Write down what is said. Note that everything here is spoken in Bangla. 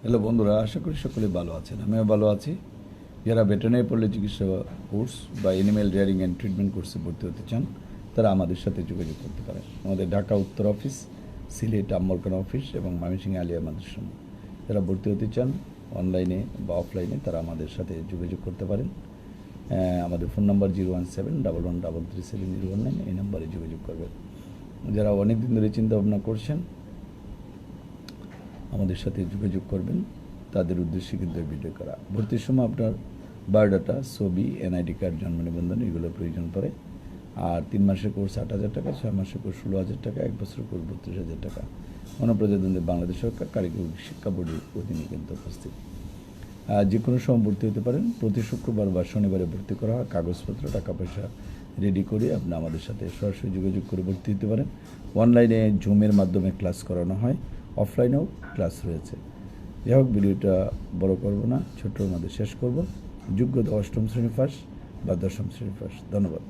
হ্যালো বন্ধুরা, আশা করি সকলে ভালো আছেন। আমিও ভালো আছি। যারা ভেটেরিনারি পল্লী চিকিৎসা কোর্স বা এনিম্যাল রিয়ারিং অ্যান্ড ট্রিটমেন্ট কোর্সে ভর্তি হতে চান, তারা আমাদের সাথে যোগাযোগ করতে পারেন। আমাদের ঢাকা উত্তর অফিস, সিলেট আম্বরখানা অফিস এবং ময়মনসিংহ আলিয়া মাদ্রাসা। যারা ভর্তি হতে চান অনলাইনে বা অফলাইনে, তারা আমাদের সাথে যোগাযোগ করতে পারেন। আমাদের ফোন নাম্বার 01711337019, এই নাম্বারে যোগাযোগ করবেন। যারা অনেক দিন ধরে চিন্তা ভাবনা করছেন আমাদের সাথে যোগাযোগ করবেন, তাদের উদ্দেশ্যে কিন্তু ভিডিও করা। ভর্তির সময় আপনার বায়োডাটা, ছবি, এনআইডি কার্ড, জন্ম নিবন্ধন এগুলো প্রয়োজন পড়ে। আর 3 মাসের কোর্স 8,000 টাকা, 6 মাসের কোর্স 16,000 টাকা, 1 বছরের কোর্স 32,000 টাকা। গণপ্রজাতন্ত্রী বাংলাদেশ সরকার কারিগরি শিক্ষা বোর্ডের অধীনে কিন্তু উপস্থিত। যে কোনো সময় ভর্তি হতে পারেন। প্রতি শুক্রবার বা শনিবারে ভর্তি করা হয়। কাগজপত্র, টাকা পয়সা রেডি করে আপনি আমাদের সাথে সরাসরি যোগাযোগ করে ভর্তি হতে পারেন। অনলাইনে জুমের মাধ্যমে ক্লাস করানো হয়, অফলাইনেও ক্লাস রয়েছে। যাই হোক, ভিডিওটা বড় করব না, ছোট্টর মধ্যে শেষ করব। যোগ্যতা 8ম শ্রেণী পাস বা 10ম শ্রেণী পাস। ধন্যবাদ।